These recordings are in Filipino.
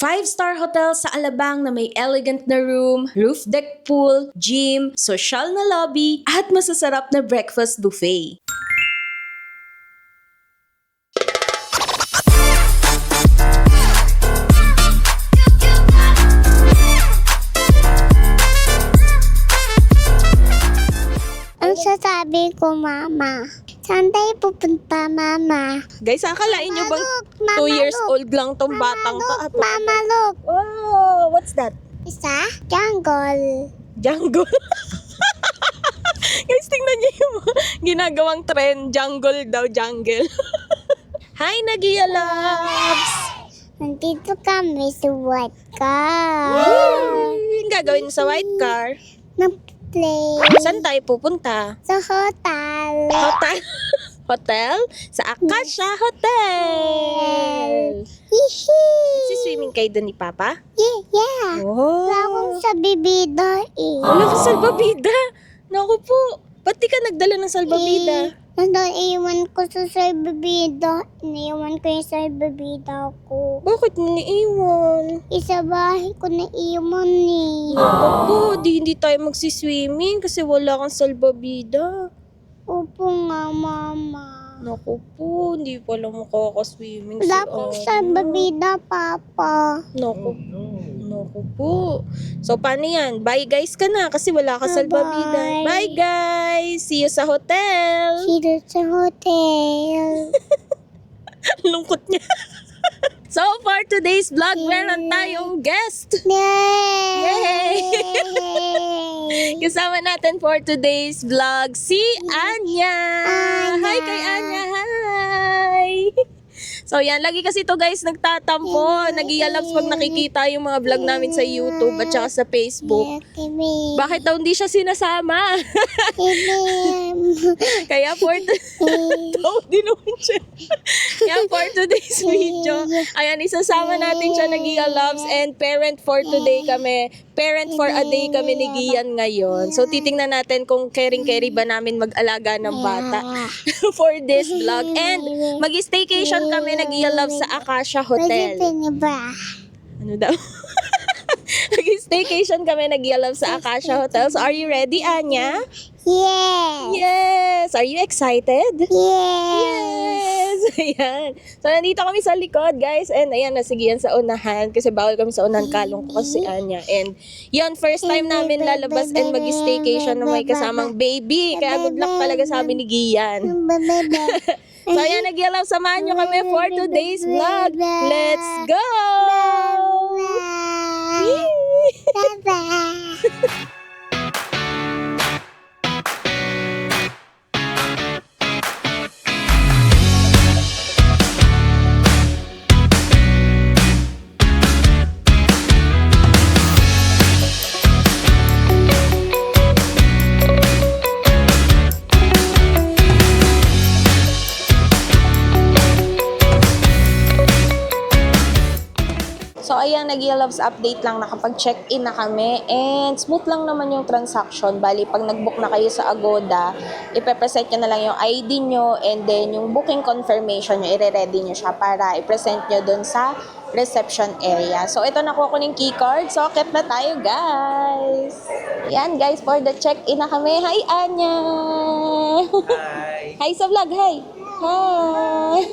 5-star hotel sa Alabang na may elegant na room, roof deck pool, gym, social na lobby, at masasarap na breakfast buffet. Ang sasabi ko, Mama, saan tayo pupunta, Mama? Guys, akalain nyo bang Mama, 2 years look. old lang tong batang to? Look, Mama, look. Oh, what's that? Isa? Jungle. Jungle. Guys, tingnan niyo yung ginagawang trend. Jungle daw, jungle. Hi, Nagia Loves! Nandito kami sa white car. Yung gagawin mo sa white car? Na-play Saan tayo pupunta? sa hotel. Hotel? Hotel? Sa Acacia Hotel! Hihi. Nagsiswimming kayo doon ni Papa? Yeah. Oh! Wala akong sa bibida eh. Wala ka salbabida! Naku po! Ba't di ka nagdala ng salbabida? Nandun iwan ko sa bibida. Iniwan ko yung sa bibida ko. Bakit mo niiwan? Isa bahay ko na iwan eh. Opo, hindi tayo magsiswimming kasi wala kang salbabida. Opo nga, Mama. Naku po, hindi pala makakaswimming si Wala akong sa bibida, Papa. Naku po. So, paano yan? Bye guys ka na kasi wala ka salbabida. Bye. Bye guys! See you sa hotel! Sino sa hotel? Lungkot niya. So, for today's vlog, meron tayong guest. Yay! Kasama natin for today's vlog si Anya. Anya. Hi kay Anya. Hi. So yan, lagi kasi to guys nagtatampo. Nag-ialabs pag nakikita yung mga vlog namin sa YouTube at saka sa Facebook. Bakit daw hindi siya sinasama? Kaya for Kaya for today's video, ayan, isasama natin siya nag-ialabs and parent for today kami. Parent for a day kami ni Gian ngayon. So titingnan natin kung caring-carry ba namin mag-alaga ng bata for this vlog. And mag-staycation kami nag-ialabs sa Acacia Hotel. Ano daw? Nag-staycation kami nag-ialabs sa Acacia Hotel. So are you ready, Anya? Yes! Yes! Are you excited? Yes! Yes! Ayan. So, nandito kami sa likod, guys. And, ayan, sige yan sa unahan. Kasi bawal kami sa unahan, kalong ko kasi Anya. And, yun, first time namin lalabas and mag-staycation na may kasamang baby. Kaya good luck talaga sabi ni Gian. So, ayan, nag-ialaw. Samahan nyo kami for today's vlog. Let's go! Bye-bye! So, ayan, nag-loves update lang, nakapag-check-in na kami and smooth lang naman yung transaction. Bali, pag nag-book na kayo sa Agoda, ipe-present nyo na lang yung ID nyo and then yung booking confirmation nyo, ire-ready nyo siya para i-present nyo dun sa reception area. So, ito nakuha ko ng keycard. So, akit na tayo, guys. Yan, guys, for the check-in na kami. Hi, Anya! Hi! Hi sa vlog, hi! Hi!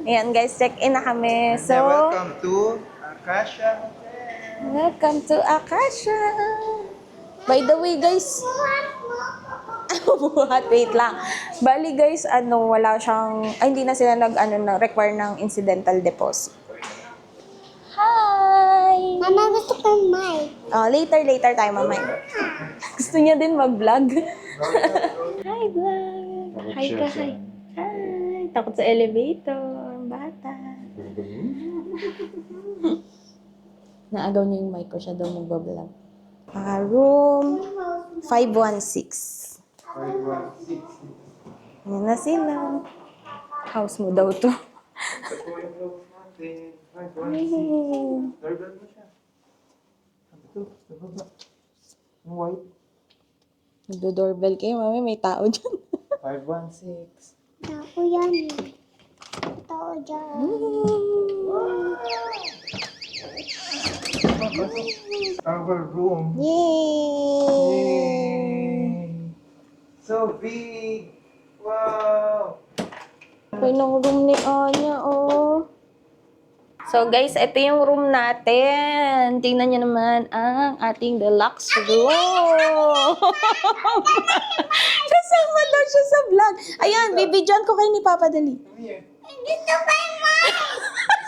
Ayan, guys, check-in na kami. So, Welcome to Acacia Hotel. welcome to Acacia. By the way, guys, buhat, wait lang. Bali, guys, wala siyang, hindi na sila require ng incidental deposit. Hi! Mama, gusto ko mic. Oh, later tayo, mamay. Gusto niya din mag-vlog. Hi, vlog. Hi ka, hi. Hi. Takot sa elevator. Bata. Naagaw niya yung mic ko, siya daw magbablog. Room 516. 516. Yan na sila. House mo daw to. Ito po yung room natin. 516. Doorbell mo siya. Ito, sa baba. Yung white. Nagdo-doorbell kayo, mami, may tao dyan. 516. Ako yan. Tao dyan. Our room. Yay! So big! Wow! Okay ng room ni Anya, oh. So guys, ito yung room natin. Tingnan nyo naman ang ating deluxe room. Kasama daw siya sa vlog. Ayan, bibidyoan ko kayo ni Papa Dali. Come here. Dito kayo, Ma!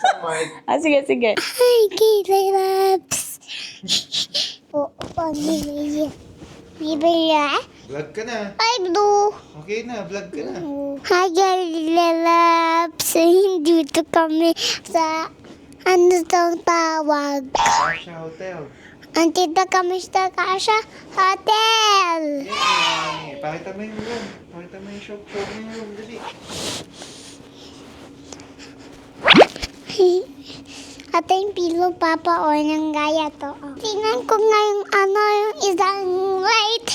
Sa mic. Sige, sige. Hi, K-Labs! Oh, pamilya. Bibaya? Vlog ka na. Hi, Blue! Okay na, vlog ka na. Hi, K-Labs! Dito kami sa ano tong tawag? Asha Hotel. Andito kami sa Kasha Hotel! Yay! Pakita mo yung room. Pakita mo yung show mo yung room. Dali. Ate yung pilo, Papa, o nang gaya to. Oh. Tingnan ko nga yung ano, yung isang white.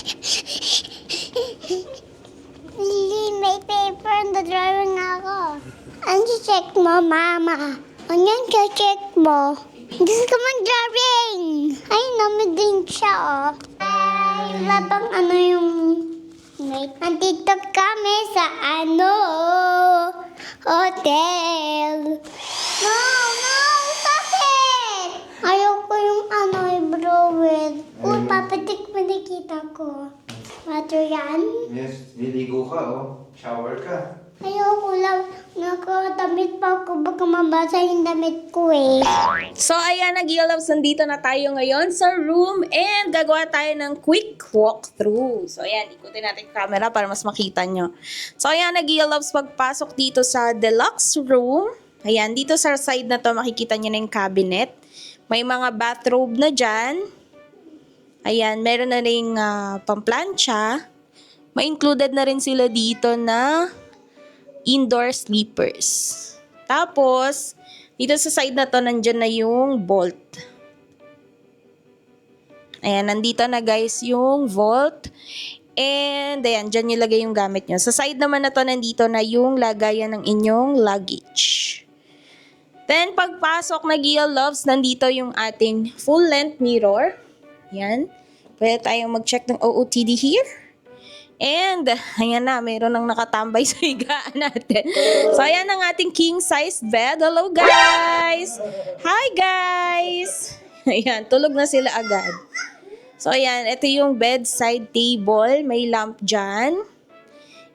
Lili, may paper na drawing ako. Ano check mo, Mama? Ano check mo? Gusto ko mag-drawing. Ay, namiging siya, oh. Ay, wala bang ano yung... Wait, nandito kami sa ano, hotel. No, bakit? Ayoko yung ano, i-blower. Uy, papatik mo nakita ko. Water yan? Yes, liligo ka oh. Shower ka. Ayoko lang. Nakadamit pa ako. Baka mabasa yung damit ko eh. So, ayan, nag-loves, nandito na tayo ngayon sa room and gagawa tayo ng quick walkthrough. So, ayan, ikutin natin yung camera para mas makita nyo. So, ayan, nag-loves, pagpasok dito sa deluxe room. Ayan, dito sa side na to, makikita nyo na yung cabinet. May mga bathrobe na dyan. Ayan, meron na rin pamplansya. May included na rin sila dito na indoor sleepers. Tapos, dito sa side na to, nandyan na yung vault. Ayan, nandito na guys yung vault. And, ayan, dyan nyo lagay yung gamit nyo. Sa side naman na to, nandito na yung lagayan ng inyong luggage. Then, pagpasok na Gia Loves, nandito yung ating full-length mirror. Ayan. Pwede tayong mag-check ng OOTD here. And, ayan na, mayroon nang nakatambay sa higaan natin. So, ayan ang ating king-size bed. Hello, guys! Hi, guys! Ayan, tulog na sila agad. So, ayan, ito yung bedside table. May lamp dyan.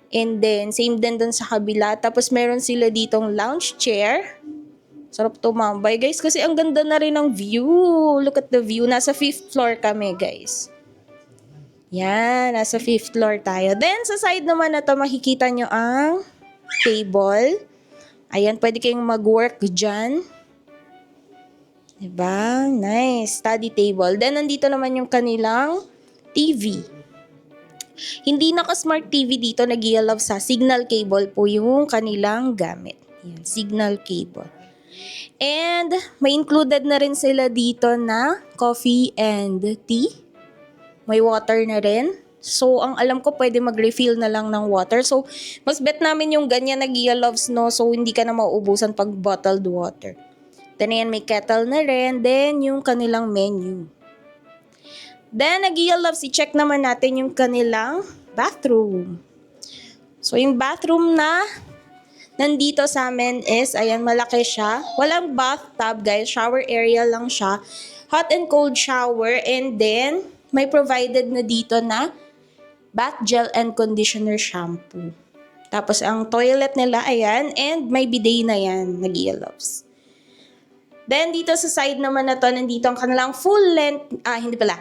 And then, same din dun sa kabila. Tapos, meron sila ditong lounge chair. Sarap tumambay, guys. Kasi ang ganda na rin ng view. Look at the view. Nasa 5th floor kami, guys. Yan, nasa 5th floor tayo. Then, sa side naman na to, makikita nyo ang table. Ayan, pwede kayong mag-work dyan. Diba? Nice. Study table. Then, nandito naman yung kanilang TV. Hindi naka-smart TV dito, nag-i-love sa signal cable po yung kanilang gamit. Yan, signal cable. And, may included na rin sila dito na coffee and tea. May water na rin. So, ang alam ko, pwede mag-refill na lang ng water. So, mas bet namin yung ganyan na Gia Loves, no? So, hindi ka na mauubusan pag bottled water. Then, ayan, may kettle na rin. Then, yung kanilang menu. Then, Gia Loves, i-check naman natin yung kanilang bathroom. So, yung bathroom na nandito sa amin is, ayan, malaki siya. Walang bathtub, guys. Shower area lang siya. Hot and cold shower. And then, may provided na dito na bath gel and conditioner shampoo. Tapos, ang toilet nila, ayan. And may bidet na yan, Gia Loves. Then, dito sa side naman na to, nandito ang kanilang full length, hindi pala,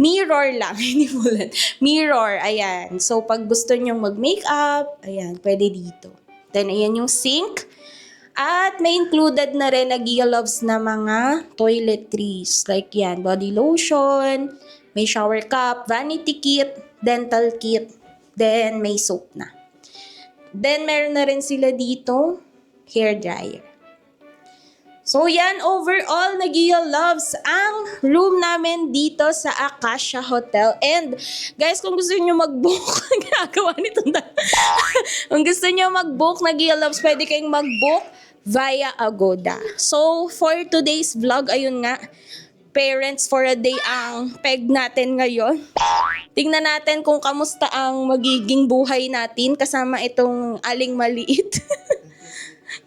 mirror lang, hindi full length. Mirror, ayan. So, pag gusto nyong mag-makeup, ayan, pwede dito. Then, ayan yung sink. At may included na rin na Gia Loves na mga toiletries. Like yan, body lotion, may shower cup, vanity kit, dental kit, then may soap na. Then, meron na rin sila dito, hair dryer. So, yan, overall, Gia Loves ang room namin dito sa Acacia Hotel. And, guys, kung gusto nyo mag-book, ginagawa nito na. Kung gusto nyo mag-book na Gia Loves, pwede kayong mag-book via Agoda. So, for today's vlog, ayun nga, parents for a day ang peg natin ngayon. Tingnan natin kung kamusta ang magiging buhay natin kasama itong aling maliit.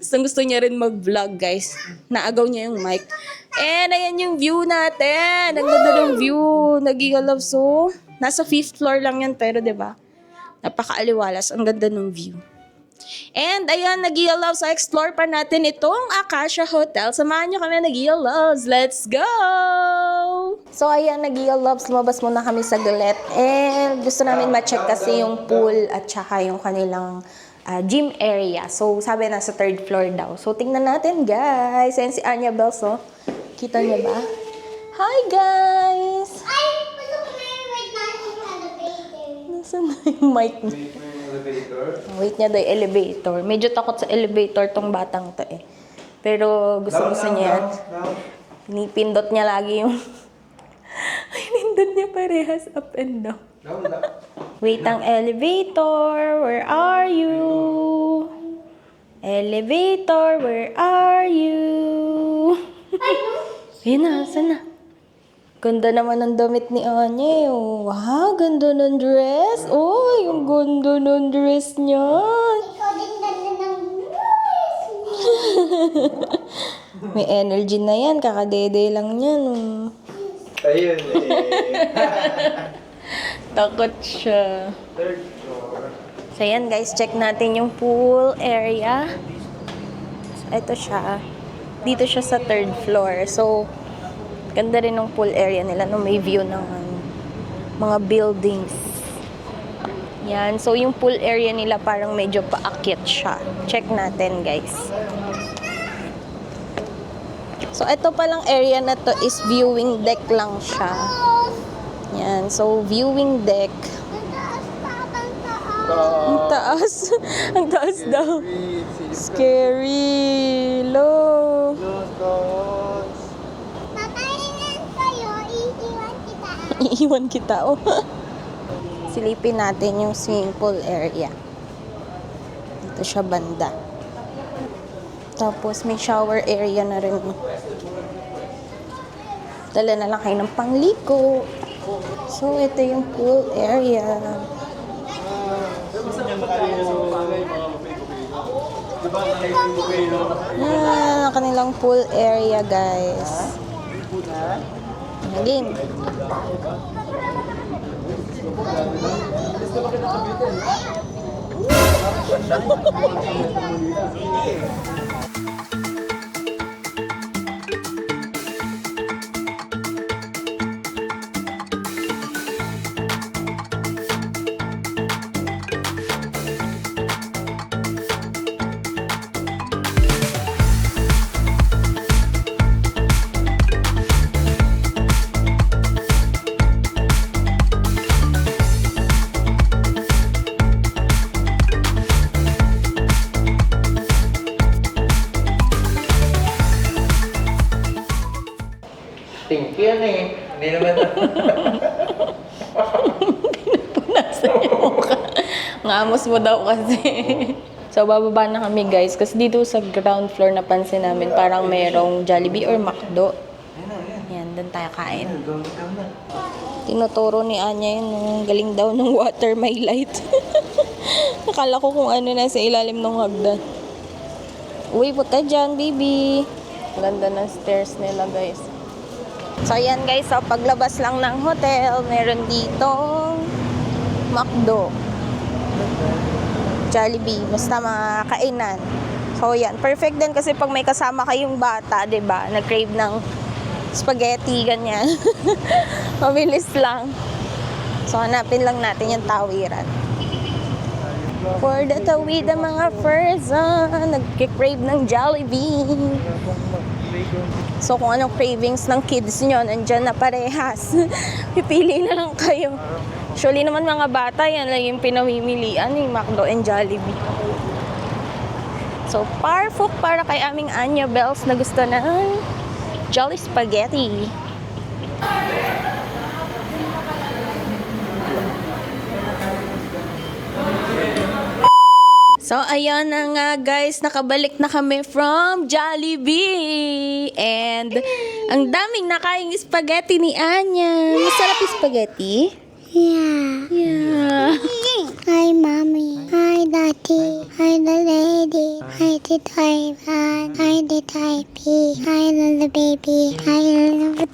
Gusto niya rin mag-vlog, guys. Naagaw niya yung mic. And ayan yung view natin. Ang ganda ng view. Nag-i-love so. Nasa 5th floor lang yan, pero 'di ba? Napakaaliwalas. Ang ganda ng view. And ayan, nag-i-love. So explore pa natin itong Acacia Hotel. Samahan niyo kami, nag-i-love. Let's go! So ayan, nag-i-love. Lumabas muna kami sa galet. And gusto namin ma-check kasi yung pool at saka yung kanilang gym area. So sabi nasa 3rd floor daw. So tingnan natin, guys. Ayan si Anya Bells, oh. Kita niya ba? Hi, guys! Ay, gusto ko na yung wait natin sa elevator. Nasaan na yung mic niya? Wait niya daw yung elevator. Medyo takot sa elevator tong batang to eh. Pero gusto niya yan. Pinipindot niya lagi yung... Pinindot niya parehas up and down. Wait ang elevator, where are you? Elevator, where are you? Ayun na, saan na? Ganda naman ng damit ni Anya. Oh. Wow, ganda ng dress. Oh, yung ganda ng dress niya. Ikaw din ganda ng dress. May energy na yan. Kakadede lang yan. Oh. Ayun eh. Takot siya. 3rd floor. So yan guys, check natin yung pool area. So, ito siya. Dito siya sa 3rd floor. So, ganda rin ng pool area nila no, may view ng mga buildings. Yan. So, yung pool area nila parang medyo paakyat siya. Check natin guys. So, ito palang area na to is viewing deck lang siya. Yan. So, viewing deck. Ang taas. Ang taas daw. Scary. Low. Matalingan kayo, iiwan kita. Iiwan kita, oh. Silipin natin yung swimming pool area. Dito siya banda. Tapos may shower area na rin. Dala na lang kayo ng pangliko. So, ito yung pool area. Yan, ang kanilang pool area, guys. Game. Pink yan eh. Hindi naman. Punasan yung mukha. Ngamos mo daw kasi. So, bababa na kami guys. Kasi dito sa ground floor napansin namin parang mayroong Jollibee or McDo. Yan, doon tayo kain. Tinuturo ni Anya yun. Galing daw ng water may light. Nakala ko kung ano na sa ilalim ng hagdan. Uy, puta dyan, baby. Ganda ng stairs nila guys. So, ayan guys. So, paglabas lang ng hotel, meron dito McDo, Jollibee, basta mga kainan. So, yan. Perfect din kasi pag may kasama kayong bata, 'di ba? Nag-crave ng spaghetti, ganyan. Mabilis lang. So, hanapin lang natin yung tawiran. For the tawid ang mga person, nag-crave ng Jollibee. So, kung anong cravings ng kids nyo, nandyan na parehas. Pipili na lang kayo. Usually naman mga bata, yan lang yung pinamimilian, yung McDo and Jollibee. So, parfuk para kay aming Anya Bells na gusto ng Jolly Spaghetti. So, ayun na nga guys, nakabalik na kami from Jollibee. And, ang daming nakaing spaghetti ni Anya. Masarap yung spaghetti? Yeah. Yeah. Hi, Mommy. Hi, Daddy. Hi, the lady. Hi, the Taiwan. Hi, the Taipei. Hi, the baby. Hi, the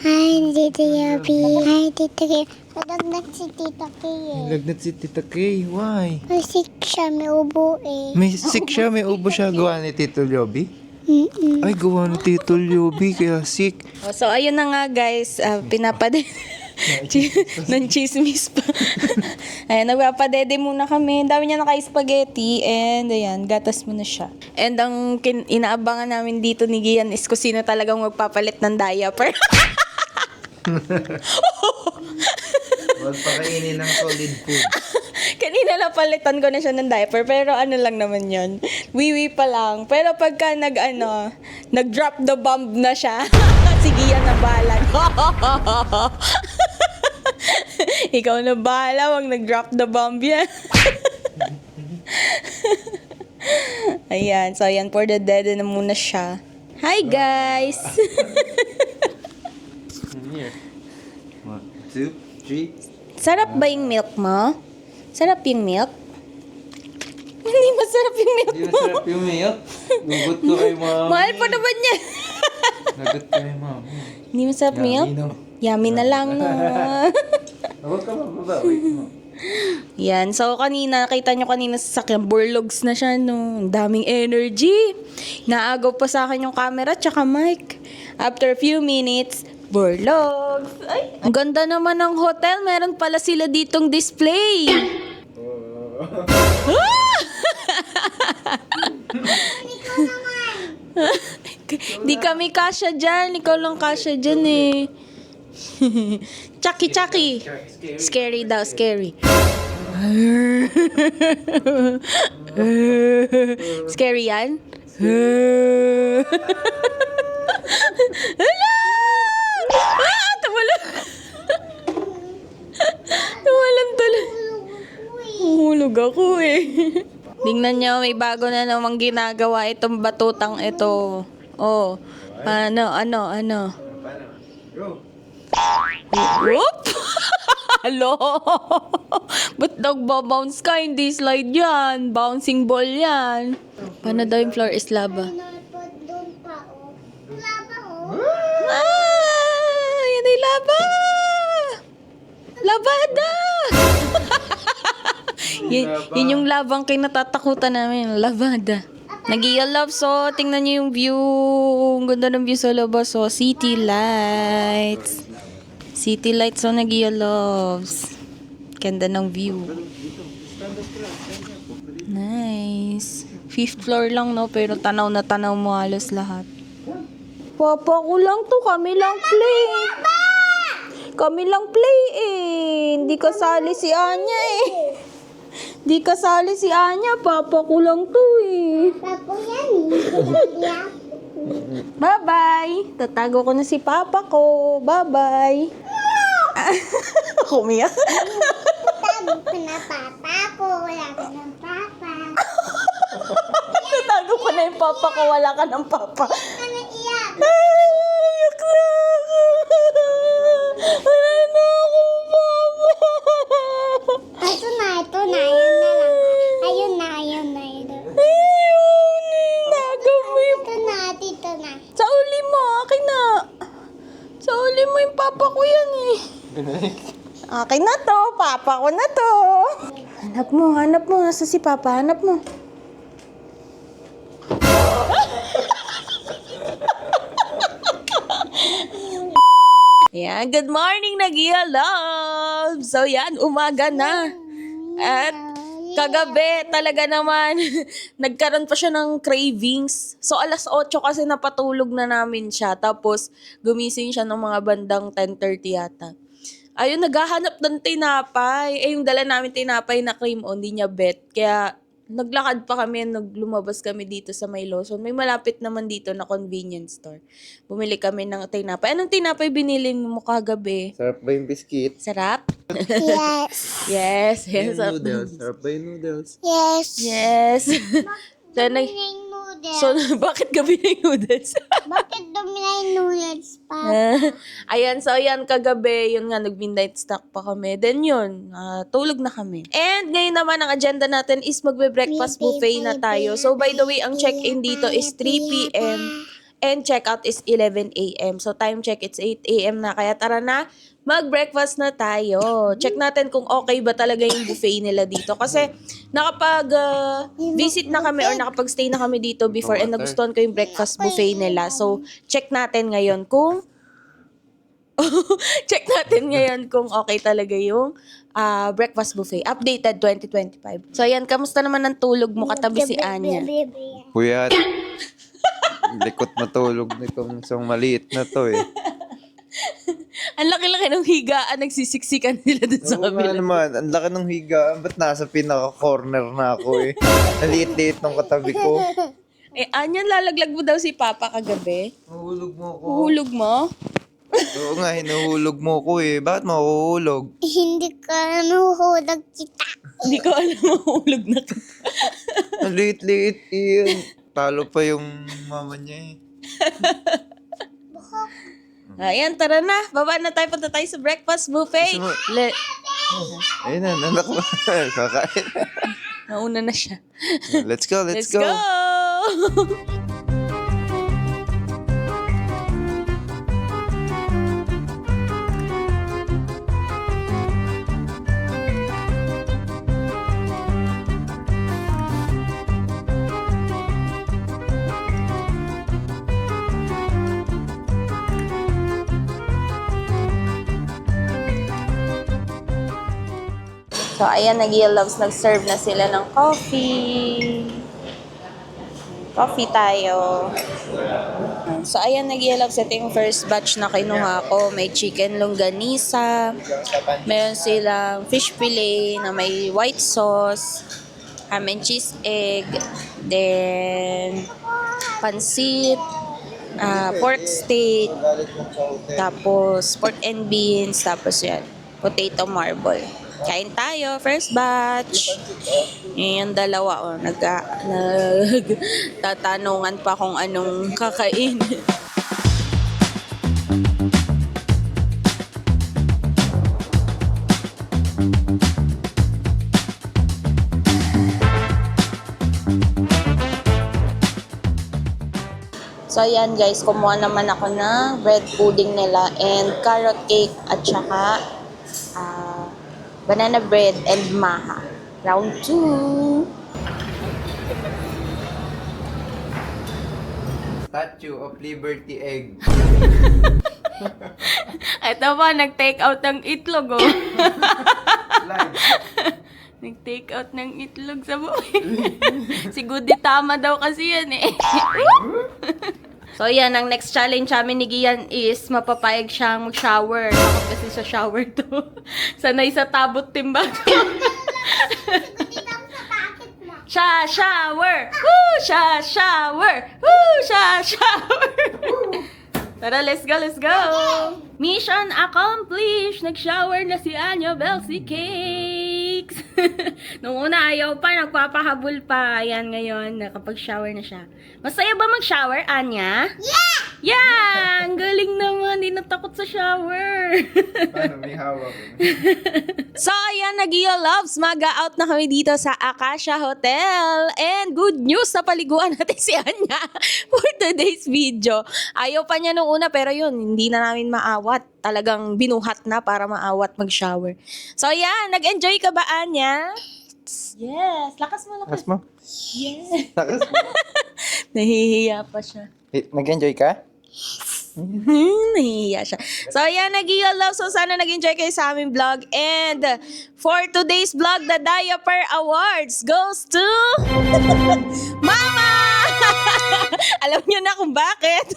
Hi, the Yobi. Hi, the Tito. Madagdag si Tito Kay eh. Lagnat si Tita Kay. Why? May sick siya, may ubo eh. May sick siya, may ubo siya. Gawa ni Tito Lyobi? Mm-mm. Ay, gawa ni Tito Lyobi, kaya sick. Oh, so, ayun na nga guys, ng chismis pa. Ayan, nagpapadede muna kami. Dami niya naka-spaghetti and ayan, gatas mo na siya. And ang inaabangan namin dito ni Gian is kung sino talagang magpapalit ng diaper. Huwag pakainin ng solid food. Kanina napalitan ko na siya ng diaper, pero ano lang naman yun. Wiwi pa lang. Pero pagka nag-drop the bomb na siya, sige yan na bahala. Ikaw na bahala, wag nag-drop the bomb yan. Ayan, so ayan, for the dead na muna siya. Hi guys! Here. 1, 2, 3. Sarap ba yung milk mo? Sarap yung milk? Hindi masarap yung milk Hindi mo. masarap yung milk. Gugot ko kay mami. Mahal pa naman yan. Nagot ko kay mami. Hindi masarap milk? Yummy, no? Yummy na lang, no? Huwag ka mababa. Wait mo. Yan. So, nakita nyo kanina sa sakyan, burlogs na siya, no? Ang daming energy. Naagaw pa sa akin yung camera tsaka mic. After a few minutes, burlogs. Ay, ang ganda naman ng hotel. Meron pala sila ditong display. Di kami kasya dyan. Ikaw lang kasya dyan eh. Chucky, Chucky. Scary daw, scary. Scary yan? Hala! Ah! Tumalon! Tumalon tuloy. Humulog ako eh. Tingnan nyo, may bago na namang ginagawa itong batutang ito. Oh, ano? Go. Whoop! Hello? Ba't nagbabounce ka? Hindi slide yan. Bouncing ball yan. Paano daw yung floor is lava? Doon pa, oh. Laba, oh. Ah! Yan ay lava! Labada! Yun yung labang kinatatakutan namin. Lavada. Nag-i-love, so tingnan nyo yung view. Ang ganda ng view sa labas, so city lights. City lights, so nag-i-loves. Ganda ng view. Nice. 5th floor lang, no? Pero tanaw na tanaw mo halos lahat. Papa ko lang to. Kami lang play. Kami lang play eh. Hindi kasali si Anya eh. Di kasali si Anya, papa ko lang to eh. Papo yan, eh. Bye-bye. Tatago ko na si papa ko. Bye-bye. Umiyak. Tago ko na papa ko, wala ka ng papa. Tatago ko na yung papa ko. Wala ka ng papa. Ano iyak? Iyak na ako. Wala na akong papa. Ito na, yun na lang. Ayun na. Ayun eh. Nagawin. Dito na. Sa uli mo, akin na. Sa uli mo yung papa ko yan eh. Akin na to, papa ko na to. Hanap mo. Nasa si papa, hanap mo. Yan, good morning, Nagia Love! So yan, umaga na. At kagabi, talaga naman, nagkaroon pa siya ng cravings. So, 8:00 kasi napatulog na namin siya. Tapos, gumising siya ng mga bandang 10:30 yata. Ayun, naghahanap ng tinapay. Eh, yung dala namin tinapay na cream on, hindi niya bet. Kaya, Naglakad pa kami, lumabas kami dito sa may Lawson. May malapit naman dito na convenience store. Bumili kami ng tinapay. Anong tinapay binili mo kagabi? Sarap ba yung biscuit? Sarap? Yes. Yes, yes. Yung noodles. Sarap ba yung noodles? Yes. Yes. So, Dominay noodles. so, bakit gabi na yung noodles? Bakit dominay noodles pa? Ayan, so ayan, kagabi, yun nga, nag-midnight snack pa kami. Then yun, tulog na kami. And ngayon naman, ang agenda natin is magbe-breakfast buffet na tayo. So by the way, ang check-in dito is 3 p.m. and check-out is 11 a.m. So time check, it's 8 a.m. na. Kaya tara na, mag-breakfast na tayo. Check natin kung okay ba talaga yung buffet nila dito. Kasi nakapag-visit na kami or nakapag-stay na kami dito before and nagustuhan ko yung breakfast buffet nila. So check natin ngayon kung kung okay talaga yung breakfast buffet. Updated 2025. So ayan, kamusta naman ang tulog mo katabi si Anya? Kuya, likot matulog nitong isang maliit na to eh. Ang laki-laki ng higaan, nagsisiksikan sila dun sa Oo nga kabila. naman, ang laki ng higaan. Ba't nasa pinaka-corner na ako eh? Ang liit-liit ng katabi ko. Eh, Anya, lalaglag mo daw si Papa kagabi. Mahulog mo ko. Uhulog mo? Oo nga, hinuhulog mo ko eh. Bakit mahuhulog? Hindi ka nahuhulag kita. Hindi ko alam, mahulog na ka. Ang liit-liit yun. Talo pa yung mama niya eh. Ayan, tara na. Baba na tayo, punta tayo sa breakfast buffet. Ayun na, nanak mo. Kakain. Nauna na siya. Let's go, let's, Let's go! So, ayan, nag-loves, nag-serve na sila ng coffee. Coffee tayo. So, ayan, nag-loves. Ito yung first batch na kinuha ko. May chicken longganisa. Meron silang fish fillet na may white sauce. Ham and cheese egg. Then, pansit. Pork steak. Tapos, pork and beans. Tapos yan, potato marble. Kain tayo, first batch. Yung dalawa, nagtatanungan pa kung anong kakain. So, ayan guys, kumuha naman ako ng bread pudding nila and carrot cake at saka banana bread and maha. Round 2. Statue of Liberty egg. Ito pa, nag-take out ng itlog, oh. Live. Nag-take out ng itlog sa buhay. Si Goody tama daw kasi yan, eh. So, yan, ang next challenge namin ni Gian is mapapayag siyang mag-shower. Takot kasi sa shower to. Sanay sa tabot timbang. Siya, shower! Woo! Siya, shower! Woo! Siya, shower! Tara, let's go, let's go! Mission accomplished! Nag-shower na si Anya Belsi Cakes! Nung una, ayaw pa, nagpapahabol pa. Ayan, ngayon, nakapag-shower na siya. Masaya ba mag-shower, Anya? Yeah! Yeah! Ang galing naman, hindi natakot sa shower. Paano may hawak? So, ayan, loves, maga-out na kami dito sa Acacia Hotel. And good news, sa paliguan natin si Anya for today's video. Ayaw pa niya nung una, pero yun, hindi na namin maawat. Talagang binuhat na para maawat mag-shower. So, ayan, nag-enjoy ka ba, Anya? Yes. Lakas mo, lakas. Lakas mo? Yes. Lakas mo? Nahihiya pa siya. Nag-enjoy ka? Nahihiya siya. So, ayan, nag-love. So, sana nag-enjoy kayo sa aming vlog. And for today's vlog, the Diaper Awards goes to Mama! Alam niyo na kung bakit.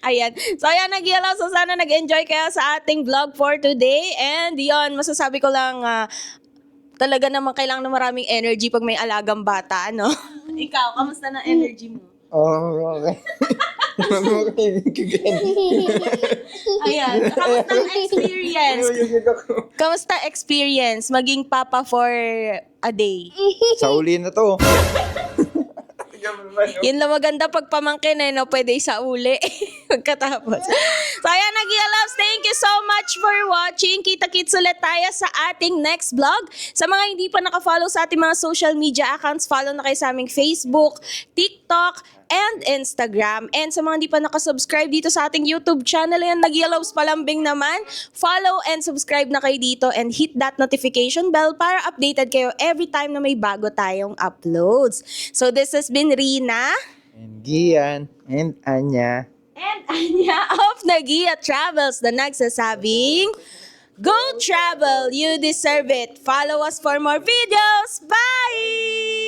Ayan. So, ayan, nag-love. So, sana nag-enjoy kayo sa ating vlog for today. And yon, masasabi ko lang, Talaga naman kailangan na maraming energy pag may alagang bata, ano? Ikaw, kamusta na energy mo? Oh, okay. Ayan, kamusta ang experience? Kamusta experience maging papa for a day? Sa uli na to. Yun lang maganda pag pamangkin no? Pwede sa uli. Pagkatapos. So ayan, Nag-i-loves, thank you so much for watching. Kita-kits ulit tayo sa ating next vlog. Sa mga hindi pa nakafollow sa ating mga social media accounts, follow na kayo sa aming Facebook, TikTok, and Instagram. And sa mga hindi pa nakasubscribe dito sa ating YouTube channel, yan, Nag-i-loves palambing naman. Follow and subscribe na kayo dito and hit that notification bell para updated kayo every time na may bago tayong uploads. So this has been Rina And Gian. And Anya. and Anya of Nagia Travels na nagsasabing, Go travel, you deserve it. Follow us for more videos. Bye!